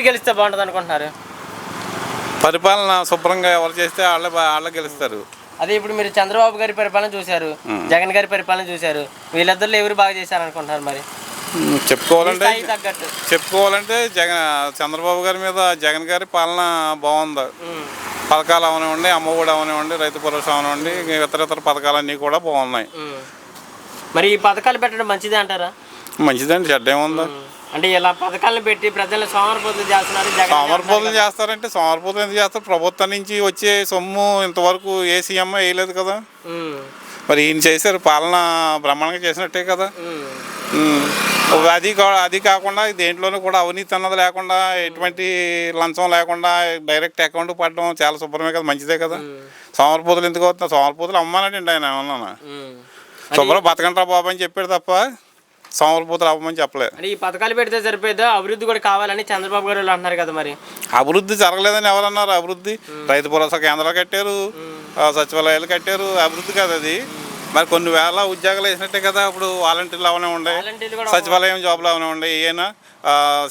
గెలిస్తే బాగుంటుంది అనుకుంటున్నారు? పరిపాలన శుభ్రంగా ఎవరు చేస్తే వాళ్ళే గెలుస్తారు. అదే ఇప్పుడు మీరు చంద్రబాబు గారి పరిపాలన చూశారు, జగన్ గారి పరిపాలన చూశారు, వీళ్ళిద్దరిలో ఎవరు బాగా చేశారు అనుకుంటున్నారు? మరి చెప్పుకోవాలంటే చంద్రబాబు గారి మీద జగన్ గారి పాలన బాగుంది. పథకాలు అవనివ్వండి, అమ్మఒడి అవనివ్వండి, రైతు భరోసా అవనివ్వండి, ఇతర పథకాలన్నీ కూడా బాగున్నాయి. మరి ఈ పథకాలు పెట్టడం మంచిదే అంటారా? మంచిదండి, చెడ్డ ఏముందా? అంటే ఇలా పథకాలను పెట్టి ప్రజలను సోమరిపోతులు చేస్తున్నారు. సోమరిపోతులు చేస్తారంటే సోమరిపోతులు ఎందుకు చేస్తారు? ప్రభుత్వం నుంచి వచ్చే సొమ్ము ఇంతవరకు ఏ సీఎం వేయలేదు కదా. మరి ఈయన చేశారు, పాలన బ్రహ్మాండంగా చేసినట్టే కదా. అది కాకుండా దేంట్లోనూ కూడా అవినీతి అన్నది లేకుండా, ఎటువంటి లంచం లేకుండా డైరెక్ట్ అకౌంట్ పడడం చాలా శుభ్రమే కదా, మంచిదే కదా. సోమరిపోతులు ఎందుకు అవుతున్నా? సోమరిపోతులు అమ్మానండి ఆయన ఏమన్నా శుభ్రం బతకంటారా బాబు అని చెప్పాడు తప్ప సోమరిపోతులు అవ్వమని చెప్పలేదు. ఈ పథకాలు పెడితే సరిపోయేదా? అభివృద్ధి కూడా కావాలని చంద్రబాబు గారు అంటున్నారు కదా. మరి అభివృద్ధి జరగలేదని ఎవరన్నారు? అభివృద్ధి రైతు భరోసా కేంద్రాలు కట్టారు, సచివాలయాలు కట్టారు, అభివృద్ధి కదా అది. మరి కొన్ని వేల ఉద్యోగాలు వేసినట్టే కదా. ఇప్పుడు వాలంటీర్లు అవనే ఉండే, సచివాలయం జాబులు అవనే ఉండే, ఏమైనా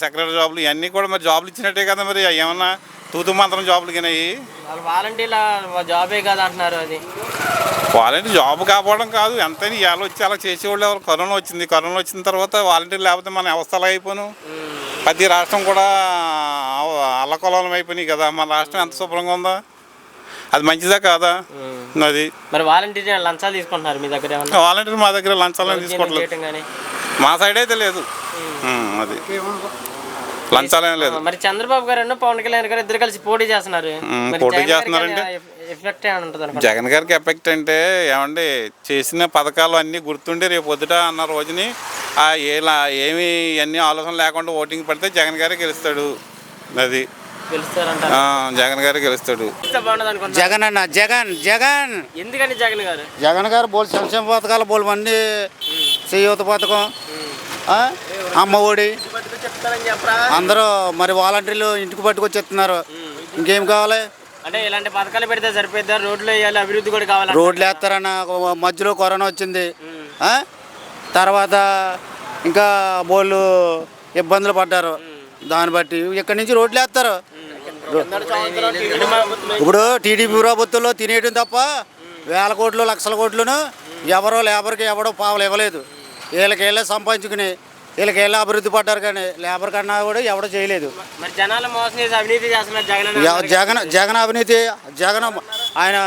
సెక్రటరీ జాబులు ఇవన్నీ కూడా మరి జాబులు ఇచ్చినట్టే కదా. మరి ఏమన్నా తూతు మాత్రం జాబులు కినాయి. వాలంటీర్ల జాబే కదా అంటున్నారు. అది వాలంటీర్ జాబ్ కాకపోవడం కాదు, ఎంతైనా ఇవాళ వచ్చి అలా చేసేవాళ్ళు ఎవరు? కరోనా వచ్చిన తర్వాత వాలంటీర్ లేకపోతే మన అవస్థలు అయిపోయాను. ప్రతి రాష్ట్రం కూడా అల్లకొలం అయిపోయినాయి కదా. మన రాష్ట్రం ఎంత శుభ్రంగా ఉందా? అది మంచిదా కాదా? అది మరి వాలంటీర్ లంచాలు తీసుకుంటున్నారు మీ దగ్గర? వాలంటీర్ మా దగ్గర లంచాలను తీసుకోవట్లేదు, మా సైడ్ అయితే లేదు. అది లంచాలేం లేదు. మరి చంద్రబాబు గారు పవన్ కళ్యాణ్ గారు ఇద్దరు కలిసి పోటీ చేస్తున్నారంటే జగన్ గారికి ఎఫెక్ట్ అంటే ఏమండి, చేసిన పథకాలు అన్నీ గుర్తుండి రేపు పొద్దుట అన్న రోజుని ఏమి అన్ని ఆలోచన లేకుండా ఓటింగ్ పడితే జగన్ గారే గెలుస్తాడు. అది జగన్ గారే గెలుస్తాడు. జగన్ అన్న జగన్ జగన్ ఎందుకని జగన్ గారు బోల్ సంక్షేమ పథకాలు బోల్ అన్నీ చేయూత పథకం, అమ్మ ఒడి, అందరూ మరి వాలంటీర్లు ఇంటికి పట్టుకొచ్చేస్తున్నారు. ఇంకేం కావాలి? అంటే ఇలాంటి పథకాలు పెడితే సరిపోద్దా? రోడ్లు వేయాలి, అభివృద్ధి కూడా కావాలి. రోడ్లు వేస్తారన్న, మధ్యలో కరోనా వచ్చింది, తర్వాత ఇంకా బోళ్ళు ఇబ్బందులు పడ్డారు. దాన్ని బట్టి ఇక్కడి నుంచి రోడ్లు వేస్తారు. ఇప్పుడు టీడీపీ ప్రభుత్వంలో తినేయడం తప్ప వేల కోట్లు లక్షల కోట్లను ఎవరో లేబర్కి ఎవడో పావులు ఇవ్వలేదు. వీళ్ళకేళ్ళే సంపాదించుకుని వీళ్ళకేళ్ళే అభివృద్ధి పడ్డారు, కానీ లేబర్ కన్నా కూడా ఎవడో చేయలేదు. జగన్ అవినీతి, జగన్ ఆయన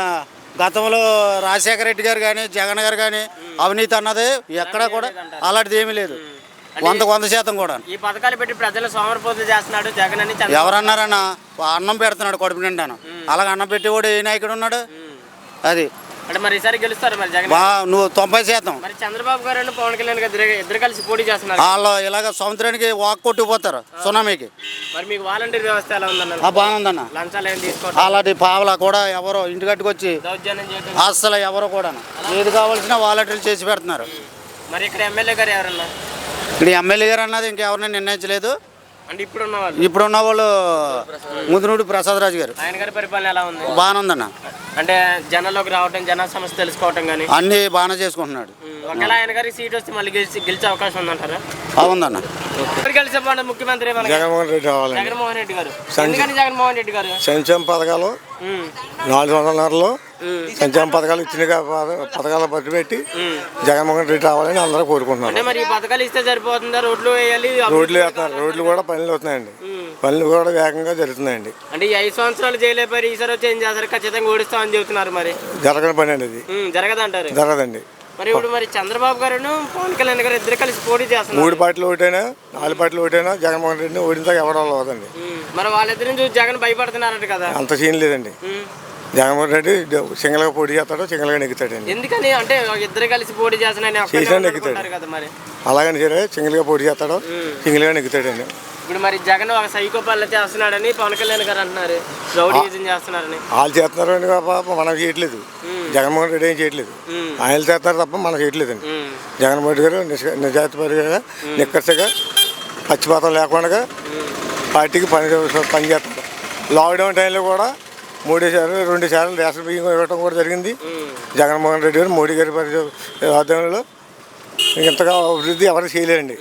గతంలో రాజశేఖర రెడ్డి గారు కానీ జగన్ గారు కానీ అవినీతి అన్నది ఎక్కడా కూడా అలాంటిది ఏమీ లేదు. 100% కూడా. ఈ పథకాలు పెట్టి ప్రజలు సోమరిపోతులు చేస్తున్నాడు జగన్ అని ఎవరన్నారన్న? అన్నం పెడుతున్నాడు కడుపు నిండాను. అలాగే అన్నం పెట్టేవాడు ఏ నాయకుడు ఉన్నాడు? అది అంటే మరి ఈసారి గెలుస్తారు మరి జగన్? నువ్వు 90%. మరి చంద్రబాబు గారు పవన్ కళ్యాణ్ గారు ఇద్దరు కలిసి పోటీ చేస్తున్నారు. వాళ్ళు ఇలాగ సముద్రానికి వాక్ కొట్టుకుపోతారు సునామీకి. మరి మీకు వాలంటీర్ వ్యవస్థ ఎలా ఉందన్న? బాగుందన్న. లంచాలు ఏం తీసుకోవడం అలాంటి పావలా కూడా ఎవరో ఇంటి కట్టుకొచ్చి అస్సలు ఎవరో కూడా ఏది కావాల్సిన వాలంటీర్లు చేసి పెడుతున్నారు. మరి ఇక్కడ ఎమ్మెల్యే గారు ఎవరన్నా? ఇక్కడ ఎమ్మెల్యే గారు అన్నది ఇంకెవరిని నిర్ణయించలేదు. అంటే ఇప్పుడున్న వాళ్ళు ముదునూడి ప్రసాద్ రాజు గారు. ఆయన గారి పరిపాలన ఎలా ఉంది? బాగానే ఉందన్న. అంటే జనాల్లోకి రావటం, జన సమస్య తెలుసుకోవటం కానీ అన్ని బాగానే చేసుకుంటున్నాడు. ఒకవేళ ఆయన గారికి సీట్ వస్తే మళ్ళీ గెలిచే అవకాశం ఉందంటారా? ఉందన్న. గెలిచే ముఖ్యమంత్రి జగన్మోహన్ రెడ్డి కావాలి. జగన్మోహన్ రెడ్డి గారు ఎందుకని జగన్మోహన్ రెడ్డి గారు? సంక్షేమ పథకాలు 400 సంక్షేమ పథకాలు ఇచ్చిన పథకాలు బట్టి పెట్టి జగన్మోహన్ రెడ్డి రావాలని అందరూ కోరుకుంటున్నారు. మరి ఈ పథకాలు ఇస్తే సరిపోతుందా? రోడ్లు వేయాలి, రోడ్లు వేస్తున్నారు. రోడ్లు కూడా పనులు అవుతున్నాయండి, పనులు కూడా వేగంగా జరుగుతున్నాయండి. అంటే ఈ 5 సంవత్సరాలు చేయలేపారు, ఈసారి వచ్చి ఏం చేస్తారు? ఖచ్చితంగా ఓడిస్తామని చెబుతున్నారు. మరి జరగని పని అండి అది. జరగదంటారు? జరగదండి. మరి ఇప్పుడు మరి చంద్రబాబు గారు పవన్ కళ్యాణ్ గారు ఇద్దరు కలిసి పోటీ చేస్తున్నారు. 3 పార్టీలు ఓటైనా 4 పార్టీలు ఓటైనా జగన్మోహన్ రెడ్డిని ఓడించాక ఎవడో అవదండి. మరి వాళ్ళిద్దరిని చూసి జగన్ భయపడుతున్నారంట కదా? అంత సీన్ లేదండి. జగన్మోహన్ రెడ్డి సింగిల్గా పోటీ చేస్తాడు, సింగిల్గా నెగ్గుతాడండి. ఎందుకని అంటే ఇద్దరు కలిసి పోటీ చేస్తాడు కదా? మరి అలాగని సరే సింగిల్గా పోటీ చేస్తాడు, సింగిల్గా నెగ్గుతాడండి. ఇప్పుడు మరి జగన్ ఒక సైకో పనులు చేస్తున్నాడని పవన్ కళ్యాణ్ గారు అంటున్నారు, రౌడీజం చేస్తున్నారని. వాళ్ళు చేస్తున్నారు అండి పాప, మనం చేయట్లేదు. జగన్మోహన్ రెడ్డి ఏం చేయట్లేదు, ఆయన చేస్తారు తప్ప మనం చేయట్లేదండి. జగన్మోహన్ రెడ్డి గారు నిజాయితీపరిగా నిక్కర్సగా పచ్చిపాతం లేకుండా పార్టీకి పని చేస్తారు. లాక్డౌన్ టైంలో కూడా 2 సార్లు రేషన్ బియ్యం ఇవ్వడం కూడా జరిగింది. జగన్మోహన్ రెడ్డి గారు మోడీ గారి ఆధ్వర్యంలో ఇంతగా అభివృద్ధి ఎవరు చేయలేరండి.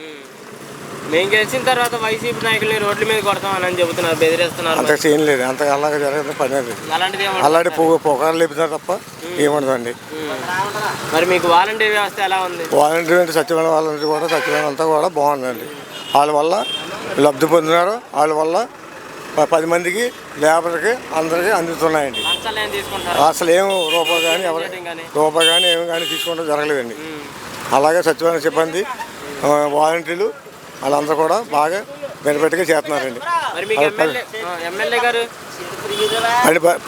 మేము గెలిచిన తర్వాత వైసీపీ నాయకుల్ని రోడ్ల మీద కొడతాం అని చెబుతున్నారు, బెదిరిస్తున్నారు. అంత సీన్ లేదు, అంత అలాగే జరగదు పని అది. అలాంటిది అలాంటి పొగారు లేపుతారు తప్ప ఏముండదండి. మరి మీకు వాలంటీర్ వ్యవస్థ ఎలా ఉంది? వాలంటీర్ అంటే సచివాలయం వాలంటీర్ కూడా సచివాలయం అంతా కూడా బాగుందండి. వాళ్ళ వల్ల లబ్ధి పొందినారు, వాళ్ళ వల్ల 10 మందికి లేబర్కి అందరికీ అందుతున్నాయండి. లంచాలు ఏం తీసుకుంటారు? అసలు ఏం రూపాయి కానీ రూపాయి కానీ ఏమి కానీ తీసుకోవడం జరగలేదండి. అలాగే సచివాలయం సిబ్బంది వాలంటీర్లు వాళ్ళందరూ కూడా బాగా బెనిఫిట్గా చేస్తున్నారండి. మరి మీకు ఎమ్మెల్యే గారు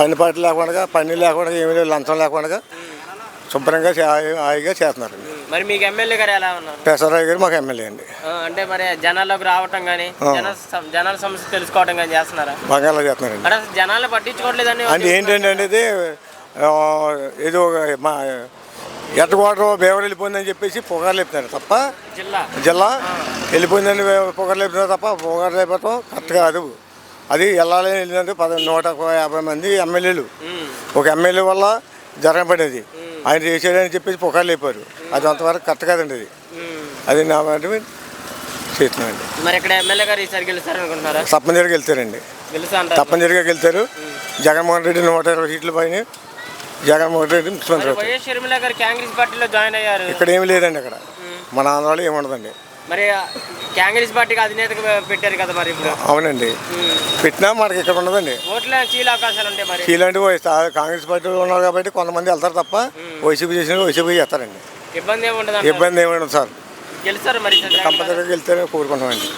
పని పాటు లేకుండా పని లేకుండా ఏమీ లేదు, లంచం లేకుండా శుభ్రంగా హాయిగా చేస్తున్నారండి. మరి మీకు ఎమ్మెల్యే గారు ఎలా ఉన్నారు? పెసరాయి గారు మాకు ఎమ్మెల్యే అండి. అంటే మరి జనాల్లోకి రావటం కానీ జనాల సమస్య తెలుసుకోవడం కానీ చేస్తున్నారా? బాగా చేస్తున్నారండి. అంటే అసలు జనాలు పట్టించుకోవట్లేదని అంటే ఏంటంటే ఇది ఏదో మా ఎట్ వాటర్ బేవర్ వెళ్ళిపోయిందని చెప్పేసి పొగారు లేపుతున్నారు తప్ప జిల్లా వెళ్ళిపోయిందని పొగారు లేపుతున్నారు తప్ప పొగారు లేపడం కరెక్ట్ కాదు. అది వెళ్ళాలని వెళ్ళినందుకు 150 మంది ఎమ్మెల్యేలు, ఒక ఎమ్మెల్యే వల్ల జరగబడేది ఆయన చేసేదని చెప్పేసి పొగారు లేపారు. అది అంతవరకు కరెక్ట్ కాదండి. అది నా మాట చేస్తున్నామండి. మరి ఇక్కడ ఎమ్మెల్యే గారు ఈసారి గెలుస్తారనుకుంటున్నారా? తప్పనిసరిగా వెళ్తారండి, తప్పనిసరిగా వెళ్తారు. జగన్మోహన్ రెడ్డి 120 సీట్లు పైన జగన్మోహన్ రెడ్డి ముఖ్యమంత్రి. వైఎస్ షర్మిల గారు కాంగ్రెస్ పార్టీలో జాయిన్ అయ్యారు. ఇక్కడ ఏమి లేదండి, అక్కడ మన ఆంధ్రాలో ఏముండదండి. మరి కాంగ్రెస్ పార్టీకి అధినేతగా పెట్టారు కదా మరి ఇప్పుడు. అవునండి, పెట్టినా మనకి ఇక్కడ ఉండదండి. ఓట్ల చీల అవకాశాలు ఉంటాయి. మరి చీలంటే కాంగ్రెస్ పార్టీలో ఉన్నారు కాబట్టి కొంతమంది వెళ్తారు తప్ప వైసీపీ చేసిన వైసీపీ చేస్తారండి. ఇబ్బంది ఏమి ఉండదు, ఇబ్బంది ఏమి ఉండదు సార్. గెలుస్తారు మరి కంపల్సరీగా వెళ్తారని కోరుకుంటామండి.